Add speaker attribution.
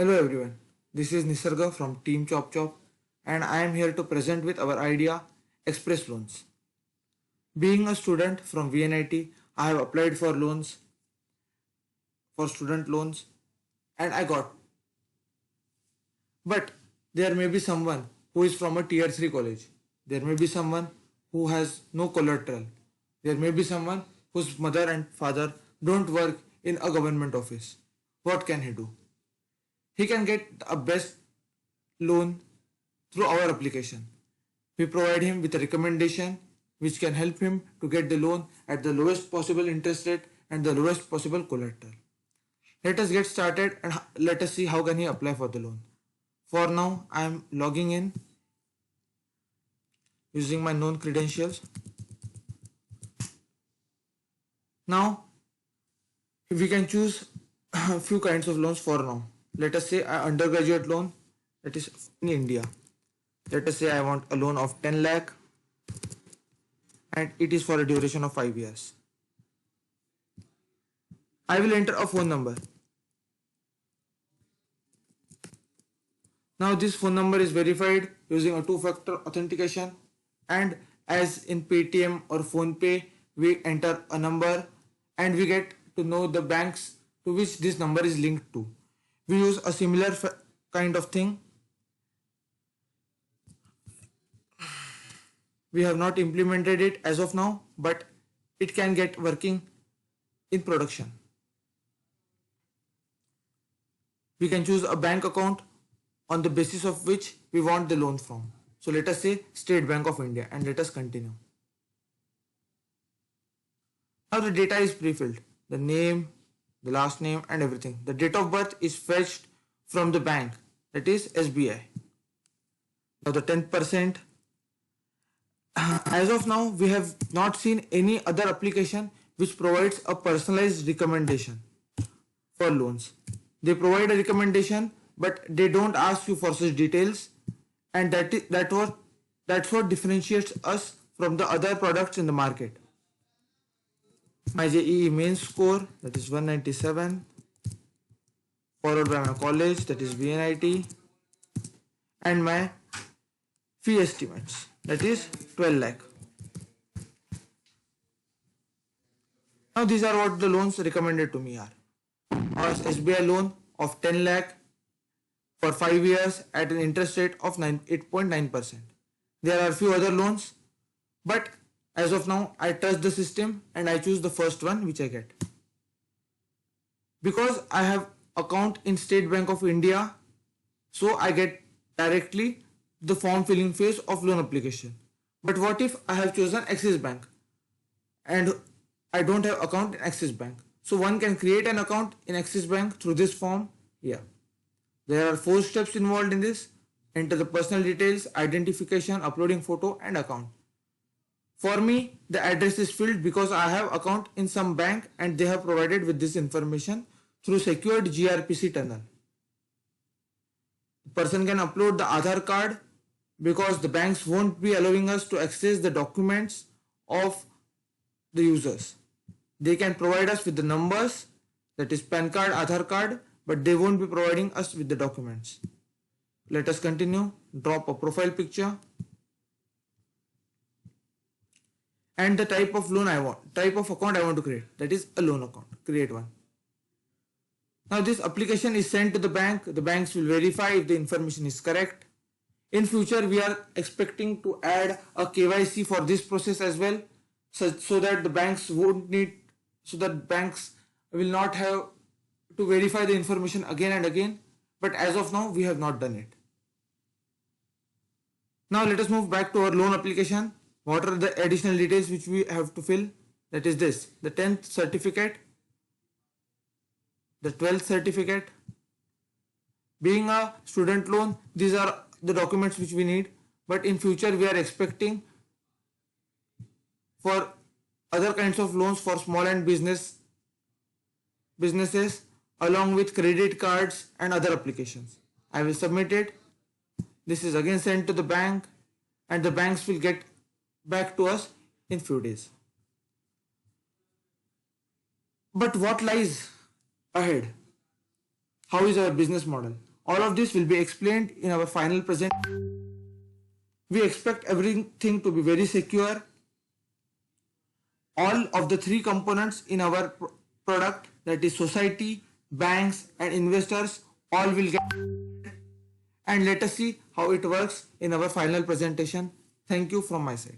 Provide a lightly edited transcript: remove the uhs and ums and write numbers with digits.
Speaker 1: Hello everyone, this is Nisarga from Team Chop Chop and I am here to present with our idea Express Loans. Being a student from VNIT, I have applied for loans, for student loans and I got. But there may be someone who is from a tier 3 college. There may be someone who has no collateral. There may be someone whose mother and father don't work in a government office. What can he do? He can get a best loan through our application. We provide him with a recommendation which can help him to get the loan at the lowest possible interest rate and the lowest possible collateral. Let us get started and let us see how can he apply for the loan. For now, I am logging in using my known credentials. Now, we can choose a few kinds of loans for now. Let us say an undergraduate loan, that is in India. Let us say I want a loan of 10 lakh and it is for a duration of 5 years. I will enter a phone number. Now this phone number is verified using a two-factor authentication, and as in Paytm or PhonePe, we enter a number and we get to know the banks to which this number is linked to. We use a similar kind of thing. We have not implemented it as of now, but it can get working in production. We can choose a bank account on the basis of which we want the loan from. So let us say State Bank of India and let us continue. Now the data is pre-filled. The name, the last name and everything. The date of birth is fetched from the bank, that is SBI. Now the 10%. As of now, we have not seen any other application which provides a personalized recommendation for loans. They provide a recommendation, but they don't ask you for such details, and that's what differentiates us from the other products in the market. My JEE main score, that is 197, followed by my college, that is VNIT, and my fee estimates, that is 12 lakh. Now these are what the loans recommended to me are. Our SBI loan of 10 lakh for 5 years at an interest rate of 8.9%. There are a few other loans, but as of now I trust the system and I choose the first one which I get. Because I have account in State Bank of India, so I get directly the form filling phase of loan application. But what if I have chosen Axis Bank and I don't have account in Axis Bank? So one can create an account in Axis Bank through this form here. There are 4 steps involved in this. Enter the personal details, identification, uploading photo and account. For me, the address is filled because I have account in some bank and they have provided with this information through secured gRPC tunnel. The person can upload the Aadhaar card because the banks won't be allowing us to access the documents of the users. They can provide us with the numbers, that is PAN card, Aadhaar card, but they won't be providing us with the documents. Let us continue. Drop a profile picture and the type of loan I want, type of account I want to create, that is a loan account. Create one. Now this application is sent to the bank. The banks will verify if the information is correct. In future, we are expecting to add a KYC for this process as well, so that the banks won't need, so that banks will not have to verify the information again and again. But as of now, we have not done it. Now let us move back to our loan application. What are the additional details which we have to fill? That is this: the 10th certificate, the 12th certificate. Being a student loan, these are the documents which we need, but in future we are expecting for other kinds of loans for small and businesses along with credit cards and other applications. I will submit it. This is again sent to the bank and the banks will get back to us in few days. But what lies ahead? How is our business model? All of this will be explained in our final present. We expect everything to be very secure. All of the three components in our product, that is society, banks and investors, all will get, and let us see how it works in our final presentation. Thank you from my side.